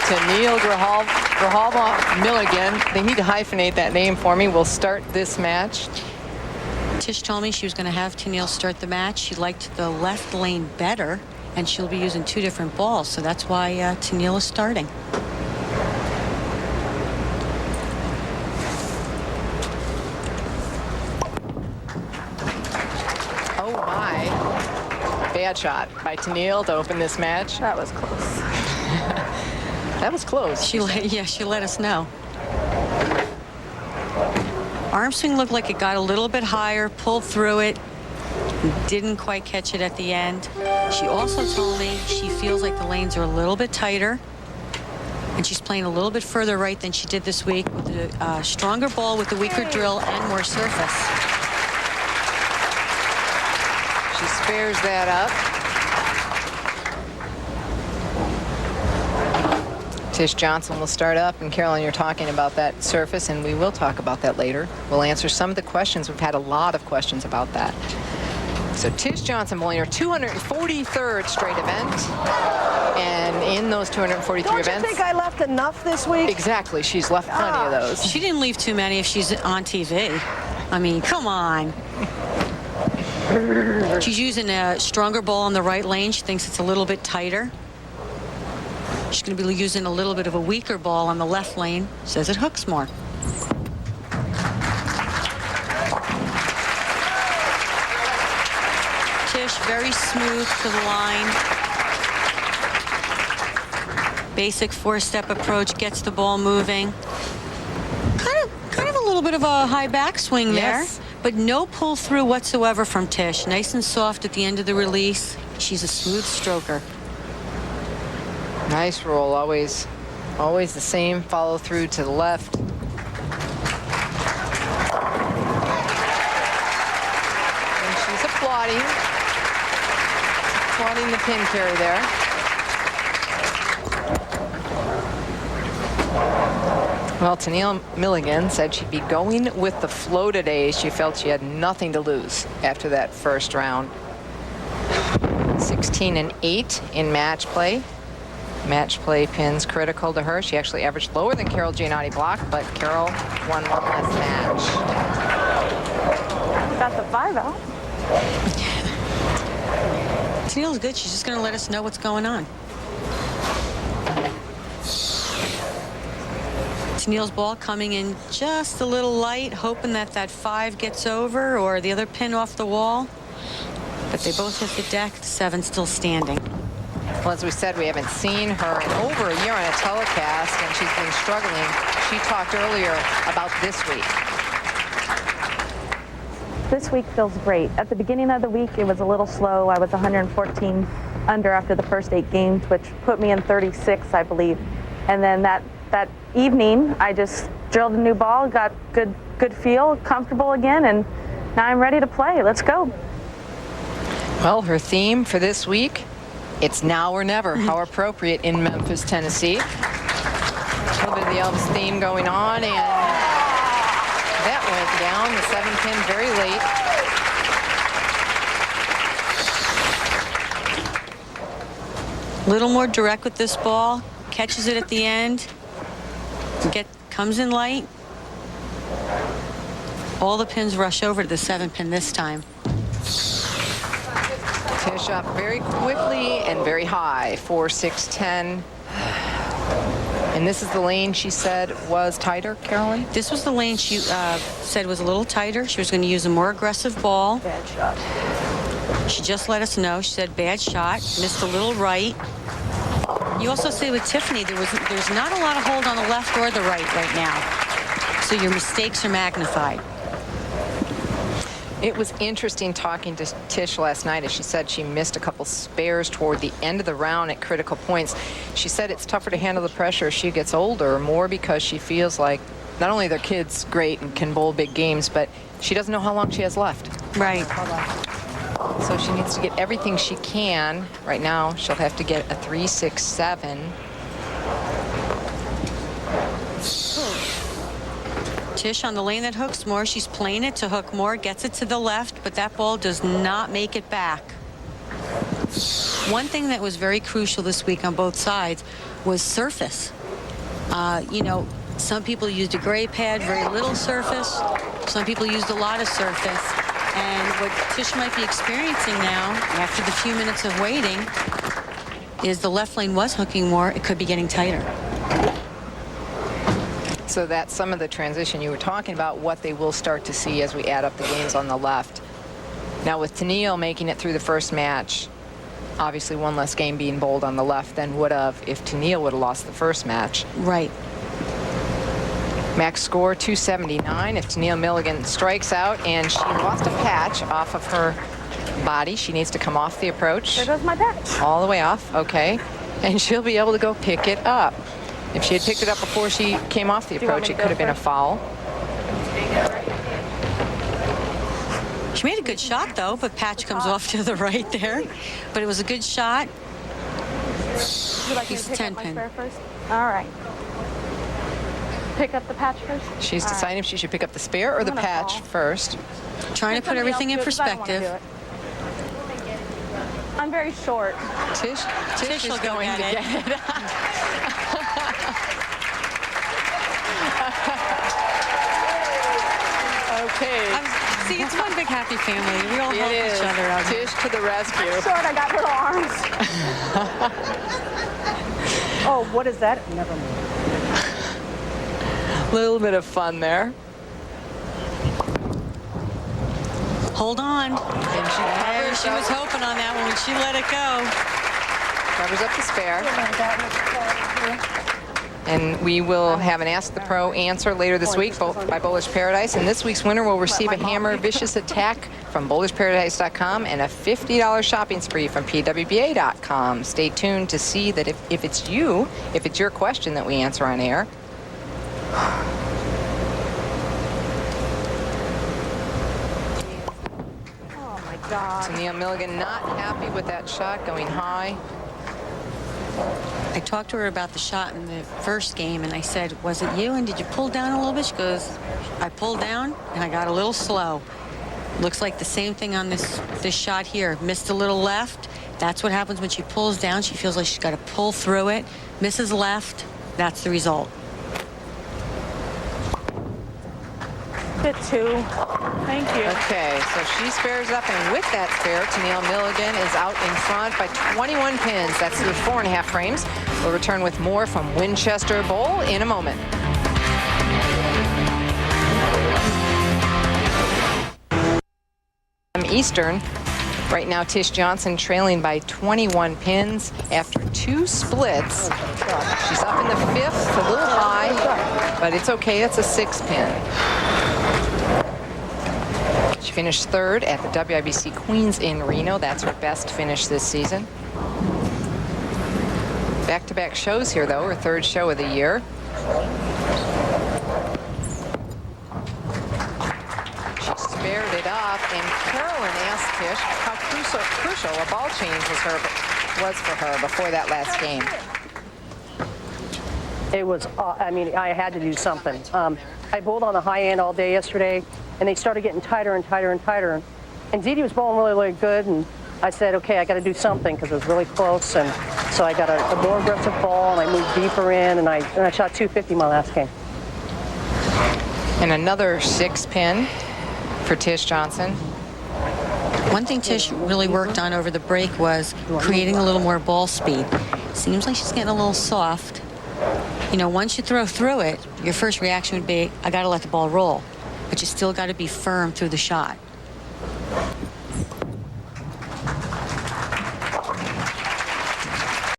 Tennelle Milligan. They need to hyphenate that name for me. Will start this match. Tish told me she was going to have Tennelle start the match. She liked the left lane better, and she'll be using 2 different balls, so that's why Tennelle is starting. Oh my. Bad shot by Tennelle to open this match. That was close. That was close. She let us know. Arm swing looked like it got a little bit higher, pulled through it, didn't quite catch it at the end. She also told me she feels like the lanes are a little bit tighter, and she's playing a little bit further right than she did this week with a stronger ball with the weaker drill and more surface. She spares that up. Tish Johnson will start up, and Carolyn, you're talking about that surface, and we will talk about that later. We'll answer some of the questions. We've had a lot of questions about that. So Tish Johnson bowling her 243rd straight event, and in those 243 events... Don't you think I left enough this week? Exactly. She's left plenty of those. She didn't leave too many if she's on TV. I mean, come on. She's using a stronger ball on the right lane. She thinks it's a little bit tighter. She's going to be using a little bit of a weaker ball on the left lane. Says it hooks more. Tish, very smooth to the line. Basic 4-step approach, gets the ball moving. Kind of a little bit of a high backswing there, but no pull through whatsoever from Tish. Nice and soft at the end of the release. She's a smooth stroker. Nice roll, always the same follow through to the left. And she's applauding the pin carry there. Well, Tennelle Milligan said she'd be going with the flow today. She felt she had nothing to lose after that first round. 16-8 in match play. Match play pins critical to her. She actually averaged lower than Carol Giannotti block, but Carol won one less match. Got the 5 out. Tennelle's good. She's just going to let us know what's going on. Tennelle's ball coming in just a little light, hoping that that 5 gets over or the other pin off the wall. But they both hit the deck. The 7 still standing. Well, as we said, we haven't seen her in over a year on a telecast, and she's been struggling. She talked earlier about this week. This week feels great. At the beginning of the week, it was a little slow. I was 114 under after the first 8 games, which put me in 36, I believe. And then that evening, I just drilled a new ball, got good feel, comfortable again, and now I'm ready to play. Let's go. Well, her theme for this week, it's now or never. How appropriate in Memphis, Tennessee. A little bit of the Elvis theme going on, and that went down. The 7-pin very late. Little more direct with this ball. Catches it at the end. Comes in light. All the pins rush over to the 7-pin this time. Tish up very quickly and very high, 4-6-10. And this is the lane she said was tighter, Carolyn? This was the lane she said was a little tighter. She was going to use a more aggressive ball. Bad shot. She just let us know. She said bad shot, missed a little right. You also see with Tiffany, there's not a lot of hold on the left or the right now. So your mistakes are magnified. It was interesting talking to Tish last night, as she said she missed a couple spares toward the end of the round at critical points. She said it's tougher to handle the pressure as she gets older, more because she feels like not only their kid's great and can bowl big games, but she doesn't know how long she has left. Right. So she needs to get everything she can. Right now, she'll have to get a 3-6-7. Tish on the lane that hooks more. She's playing it to hook more, gets it to the left, but that ball does not make it back. One thing that was very crucial this week on both sides was surface. You know, some people used a gray pad, very little surface. Some people used a lot of surface. And what Tish might be experiencing now, after the few minutes of waiting, is the left lane was hooking more. It could be getting tighter. So that's some of the transition you were talking about, what they will start to see as we add up the games on the left. Now with Tennelle making it through the first match, obviously one less game being bowled on the left than would have if Tennelle would have lost the first match. Right. Max score 279 if Tennelle Milligan strikes out, and she lost a patch off of her body. She needs to come off the approach. There goes my patch. All the way off, okay. And she'll be able to go pick it up. If she had picked it up before she came off the approach, it could have been a foul. She made a good shot, though, but patch comes off to the right there. But it was a good shot. Would you like me He's to pick 10 up my pin. spare first? All right. Pick up the patch first? She's All deciding if she should pick up the spare or the gonna patch fall. first. Trying to put everything in perspective. I'm very short. Tish Tish will is go going to get get it. it. Okay. See, it's one big happy family. We all help It is. each other out here. Tish to the rescue. Short, I got little arms. Oh, what is that? Never mind. Little bit of fun there. Hold on. And she There, covers she up, was hoping on that one when she let it go. covers up the spare. And we will have an Ask the Pro answer later this week by Bowler's Paradise. And this week's winner will receive a Hammer Vicious Attack from bowlersparadise.com and a $50 shopping spree from PWBA.com. Stay tuned to see that if it's you, if it's your question that we answer on air. Oh, my God. Tennelle Milligan not happy with that shot going high. I talked to her about the shot in the first game, and I said, was it you, and did you pull down a little bit? She goes, I pulled down, and I got a little slow. Looks like the same thing on this shot here. Missed a little left. That's what happens when she pulls down. She feels like she's got to pull through it. Misses left. That's the result. Bit two. Thank you. Okay, so she spares up, and with that spare, Tennelle Milligan is out in front by 21 pins. That's through 4.5 frames. We'll return with more from Winchester Bowl in a moment. Eastern. Right now, Tish Johnson trailing by 21 pins after 2 splits. She's up in the 5th, a little high, but it's okay. It's a 6 pin. She finished 3rd at the WIBC Queens in Reno. That's her best finish this season. Back-to-back shows here, though, her 3rd show of the year. She spared it up, and Carolyn asked Tish how crucial a ball change was for her before that last game. It was, I mean, I had to do something. I bowled on the high end all day yesterday, and they started getting tighter and tighter and tighter. And Dee Dee was bowling really, really good, and I said, okay, I got to do something because it was really close. And so I got a more aggressive ball, and I moved deeper in, and I shot 250 my last game. And another 6 pin for Tish Johnson. One thing Tish really worked on over the break was creating a little more ball speed. Seems like she's getting a little soft. You know, once you throw through it, your first reaction would be, I got to let the ball roll. But you still got to be firm through the shot.